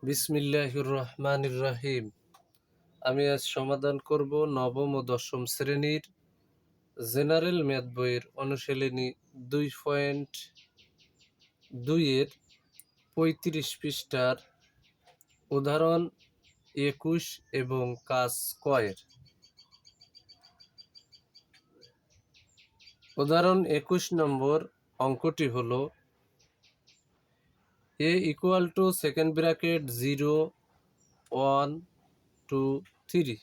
বিসমিল্লাহির রহমানির রহিম। আমি আজ সমাধান করব নবম ও দশম শ্রেণীর জেনারেল ম্যাথ বইয়ের অনুশীলনী 2.2 এর 35 পৃষ্ঠার উদাহরণ 21 এবং কাজ কয়ের। উদাহরণ 21 নম্বর অঙ্কটি হলো a equal to second bracket 0 1 2 3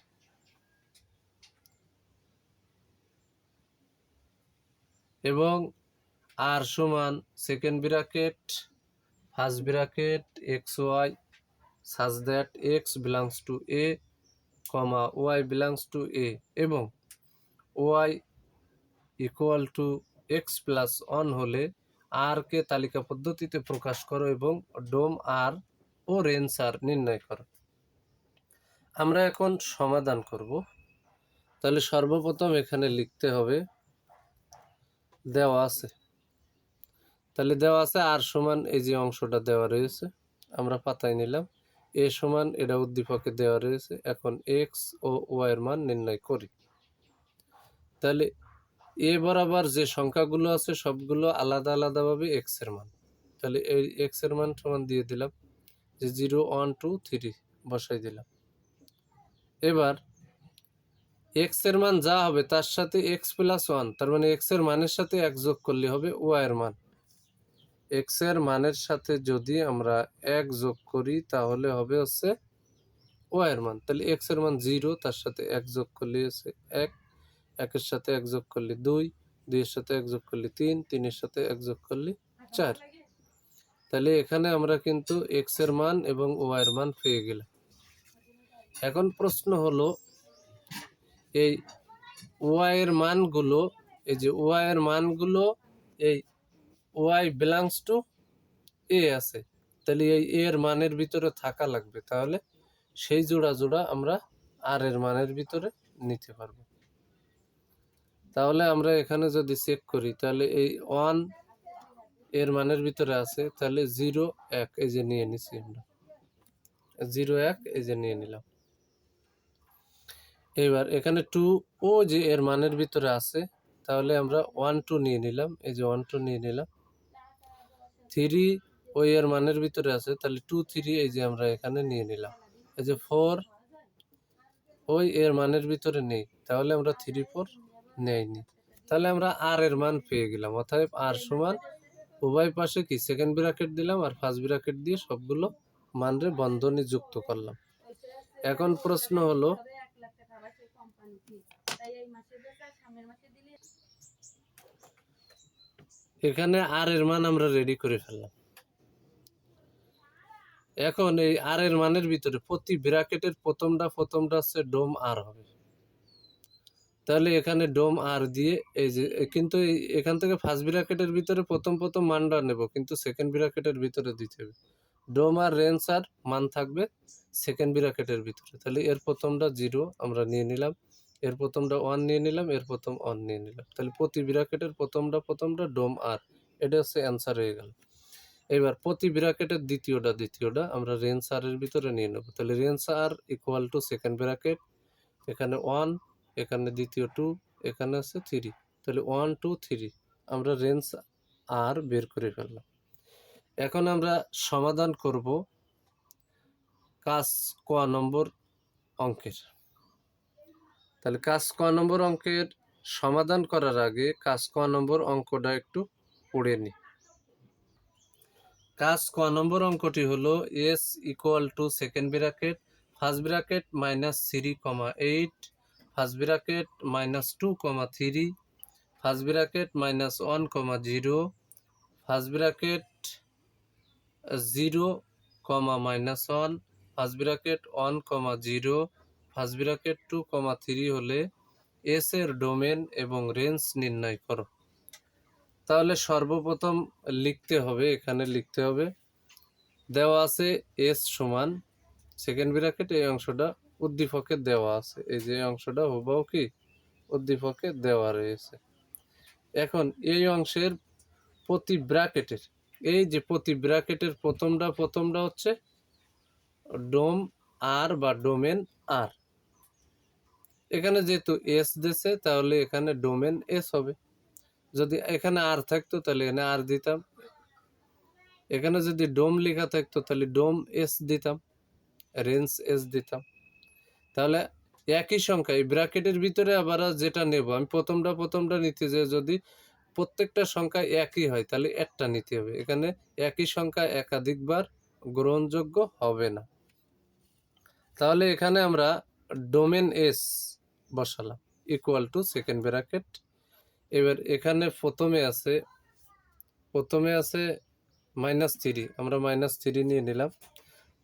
এবং আর সমান second bracket first bracket x y such that x belongs to a, y belongs to a এবং y equal to x plus 1 হলে r কে তালিকা পদ্ধতিতে প্রকাশ করো এবং ডোম r ও রেঞ্জ r নির্ণয় করো। আমরা এখন সমাধান করব। তাহলে সর্বপ্রথম এখানে লিখতে হবে দেওয়া আছে, তাহলে দেওয়া আছে আর সমান এই যে অংশটা দেওয়া রয়েছে আমরা পাতায় নিলাম, এ সমান এটা উদ্দীপকে দেওয়া রয়েছে। এখন এক্স ও ওয়াই এর মান নির্ণয় করি। তাহলে এ বরাবর যে সংখ্যাগুলো আছে সবগুলো আলাদা আলাদাভাবে এক্স এর মান, তাহলে এই এক্স এর মান সমান দিয়ে দিলাম যে 0 1 2 3 বসাই দিলাম। এবার এক্স এর মান যা হবে তার সাথে এক্স প্লাস 1, তার মানে এক্স এর মানের সাথে 1 যোগ করলে হবে ওয়াই এর মান। এক্স এর মানের সাথে যদি আমরা 1 যোগ করি তাহলে হবে হচ্ছে ওয়াই এর মান। তাহলে এক্স এর মান 0, তার সাথে 1 যোগ করলে হচ্ছে 1, 1 এর সাথে 1 যোগ করলে 2, 2 এর সাথে 1 যোগ করলে 3, 3 এর সাথে 1 যোগ করলে 4। তাহলে এখানে আমরা কিন্তু এক্স এর মান এবং ওয়াই এর মান পেয়ে গেলাম। এখন প্রশ্ন হলো এই ওয়াই এর মানগুলো, এই যে ওয়াই এর মানগুলো এই ওয়াই বিলংস টু এ আছে, তাহলে এই এ এর মানের ভিতরে থাকা লাগবে, তাহলে সেই জোড়া জোড়া আমরা আর এর মানের ভিতরে নিতে পারবো। তাহলে আমরা এখানে যদি চেক করি তাহলে এই 1 এর মানের ভিতরে আছে, তাহলে 0 1 এই যে নিয়ে নিছি আমরা, 0 1 এই যে নিয়ে নিলাম। এবার এখানে 2 ও যে এর মানের ভিতরে আছে, তাহলে আমরা 1 2 নিয়ে নিলাম, এই যে 1 2 নিয়ে নিলাম। 3 ওই এর মানের ভিতরে আছে, তাহলে 2 3 এই যে আমরা এখানে নিয়ে নিলাম। এই যে 4 ওই এর মানের ভিতরে নেই, তাহলে আমরা 3 4 নেইনি। তাহলে আমরা আর এর মান পেয়ে গেলাম। অতএব আর সমান উভয় পাশে কি সেকেন্ড ব্র্যাকেট দিলাম আর ফার্স্ট ব্র্যাকেট দিয়ে সবগুলো মানরে বন্ধনী যুক্ত করলাম। এখন প্রশ্ন হলো এখানে আর এর মান আমরা রেডি করে ফেললাম। এখন এই আর এর মানের ভিতরে প্রতি ব্র্যাকেটের প্রথমটা হচ্ছে ডোম আর হবে, তাহলে এখানে ডোম আর দিয়ে এই যে, কিন্তু এখান থেকে ফার্স্ট ব্র্যাকেটের ভিতরে প্রথম মানটা নেব, কিন্তু সেকেন্ড ব্র্যাকেটের ভিতরে দিতে হবে। ডোম আর রেঞ্জ আর মান থাকবে সেকেন্ড ব্র্যাকেটের ভিতরে, তাহলে এর প্রথমটা 0 আমরা নিয়ে নিলাম, এর প্রথমটা 1 নিয়ে নিলাম, এর প্রথম 1 নিয়ে নিলাম। তাহলে প্রতি ব্র্যাকেটের প্রথমটা ডোম আর, এটা হচ্ছে অ্যান্সার হয়ে গেল। এবার প্রতি ব্র্যাকেটের দ্বিতীয়টা আমরা রেঞ্জ আর এর ভিতরে নিয়ে নেব। তাহলে range R equal to second bracket, এখানে 1, এখানে দ্বিতীয় 2, এখানে আছে 3, তাহলে 1 2 3 আমরা রেঞ্জ আর বের করে ফেললাম। এখন আমরা সমাধান করব কাজ ক নম্বর অঙ্কের। তাহলে কাজ ক নম্বর অঙ্কের সমাধান করার আগে কাজ ক নম্বর অঙ্কটা একটু পড়ে নিই। কাজ ক নম্বর অঙ্কটি হলো S equal to second bracket first bracket -3, 8, first bracket -2, 3, first bracket -1, 0, first bracket 0, -1, first bracket 1, 0, first bracket 2, 3 হলে এস এর ডোমেন এবং রেঞ্জ নির্ণয় করো। তাহলে সর্বপ্রথম এখানে লিখতে হবে দেওয়া আছে এস সমান সেকেন্ড ব্র্যাকেট, এই অংশটা উদ্দীপকে দেওয়া আছে, এই যে অংশটা হুবহু কি উদ্দীপকে দেওয়া রয়েছে। এখন এই অংশের প্রতি ব্র্যাকেটের, এই যে প্রতি ব্র্যাকেটের প্রথমটা হচ্ছে ডোম আর বা ডোমেন আর। এখানে যেহেতু এস দিয়েছে তাহলে এখানে ডোমেন এস হবে। যদি এখানে আর থাকতো তাহলে এখানে আর দিতাম, এখানে যদি ডোম লেখা থাকতো তাহলে ডোম এস দিতাম, রেঞ্জ এস দিতাম। তাহলে একই সংখ্যা এই ব্র্যাকেটের ভিতরে আবার যেটা নেব আমি প্রথমটা নিতে যে যদি প্রত্যেকটা সংখ্যা একই হয় তাহলে একটা নিতে হবে। এখানে একই সংখ্যা একাধিকবার গ্রহণযোগ্য হবে না। তাহলে এখানে আমরা ডোমেন এস বসালাম ইকুয়াল টু সেকেন্ড ব্র্যাকেট। এবার এখানে প্রথমে আছে -3, আমরা -3 নিয়ে নিলাম।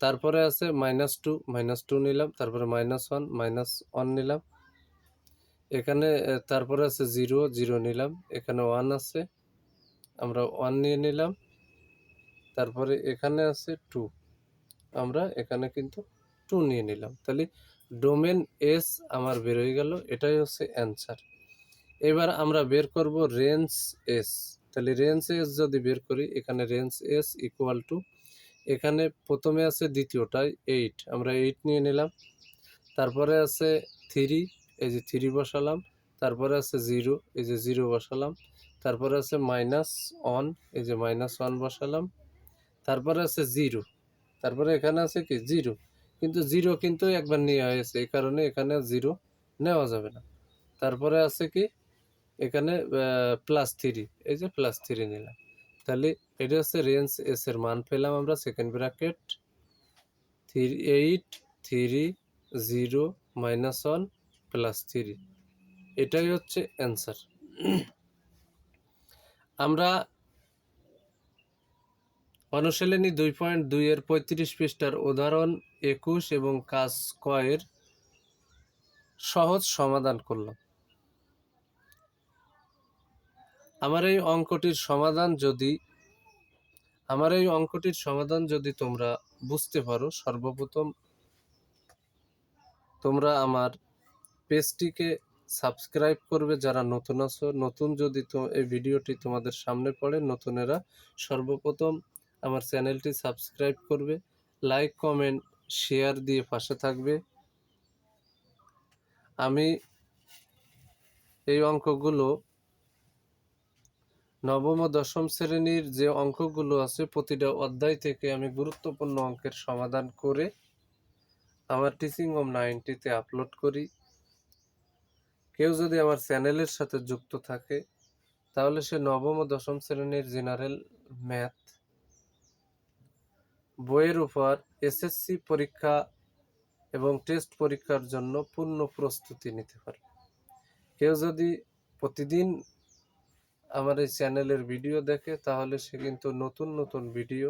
তারপরে আছে -2 নিলাম, তারপরে -1 -1 নিলাম। এখানে তারপরে আছে 0 নিলাম, এখানে 1 আছে, আমরা 1 নিয়ে নিলাম। তারপরে এখানে আছে 2, আমরা এখানে কিন্তু 2 নিয়ে নিলাম। তাহলে ডোমেন এস আমার বের হয়ে গেল, এটাই হচ্ছে অ্যান্সার। এবার আমরা বের করব রেঞ্জ এস। তাহলে রেঞ্জ এস যদি বের করি, এখানে রেঞ্জ এস ইকুয়াল টু, এখানে প্রথমে আছে দ্বিতীয়টায় 8, আমরা 8 নিয়ে নিলাম। তারপরে আছে 3, এই যে 3 বসালাম। তারপরে আছে 0, এই যে 0 বসালাম। তারপরে আছে -1, এই যে -1 বসালাম। তারপরে আছে 0, তারপরে এখানে আছে কি 0, কিন্তু 0 কিন্তু একবার নেওয়া হয়েছে, এই কারণে এখানে 0 নেওয়া যাবে না। তারপরে আছে কি এখানে +3, এই যে +3 নিলাম। তাহলে এটা হচ্ছে রেঞ্জ এস এর মান পেলাম আমরা সেকেন্ড ব্র্যাকেট 8 3 0 -1 +3, এটাই হচ্ছে অ্যান্সার। আমরা অনুশীলনী 2.2 এর 35 পৃষ্ঠার উদাহরণ 21 এবং কাজ ক এর সহজ সমাধান করলাম। আমার এই অঙ্কটির সমাধান যদি তোমরা বুঝতে পারো, সর্বপ্রথম তোমরা আমার পেজটিকে সাবস্ক্রাইব করবে যারা নতুন আছো। নতুন যদি এই ভিডিওটি তোমাদের সামনে পড়ে, নতুনেরা সর্বপ্রথম আমার চ্যানেলটি সাবস্ক্রাইব করবে, লাইক কমেন্ট শেয়ার দিয়ে পাশে থাকবে। আমি এই অঙ্কগুলো নবম ও দশম শ্রেণীর যে অঙ্কগুলো আছে প্রতিটা অধ্যায় থেকে আমি গুরুত্বপূর্ণ অঙ্কের সমাধান করে আমার টিচিং হোম 90-তে আপলোড করি। কেউ যদি আমার চ্যানেলের সাথে যুক্ত থাকে তাহলে সে নবম ও দশম শ্রেণীর জেনারেল ম্যাথ বইয়ের উপর এসএসসি পরীক্ষা এবং টেস্ট পরীক্ষার জন্য পূর্ণ প্রস্তুতি নিতে পারে। কেউ যদি প্রতিদিন আমার এই চ্যানেলের ভিডিও দেখে তাহলে সে কিন্তু নতুন ভিডিও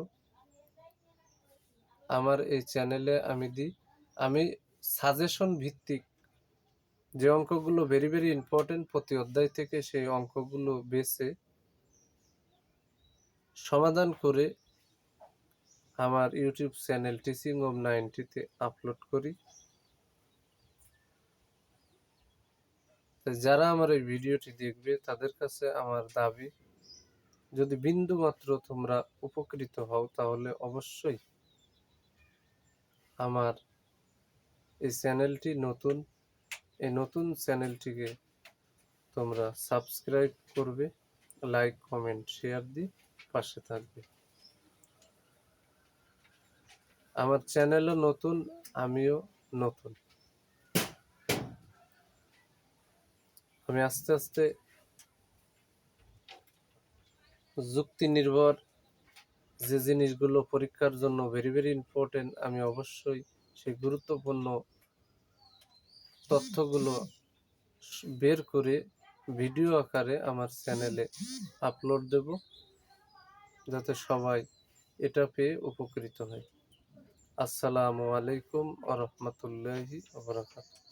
আমার এই চ্যানেলে আমি দিই। আমি সাজেশন ভিত্তিক যে অঙ্কগুলো ভেরি ইম্পর্টেন্ট প্রতি অধ্যায় থেকে সেই অঙ্কগুলো বেছে সমাধান করে আমার ইউটিউব চ্যানেল টিচিং হোম 90-তে আপলোড করি। যারা আমার এই ভিডিওটি দেখবে তাদের কাছে আমার দাবি, যদি বিন্দু মাত্র তোমরা উপকৃত হও তাহলে অবশ্যই আমার এই চ্যানেলটি নতুন চ্যানেলটিকে তোমরা সাবস্ক্রাইব করবে, লাইক কমেন্ট শেয়ার দিয়ে পাশে থাকবে। আমার চ্যানেলও নতুন, আমিও নতুন। আমি আস্তে আস্তে যুক্তি নির্ভর যে জিনিসগুলো পরীক্ষার জন্য ভেরি ইম্পর্টেন্ট, আমি অবশ্যই সেই গুরুত্বপূর্ণ তথ্যগুলো বের করে ভিডিও আকারে আমার চ্যানেলে আপলোড দেব, যাতে সবাই এটা পেয়ে উপকৃত হয়। আসসালামু আলাইকুম ওয়া রাহমাতুল্লাহি ওয়া বারাকাতুহু।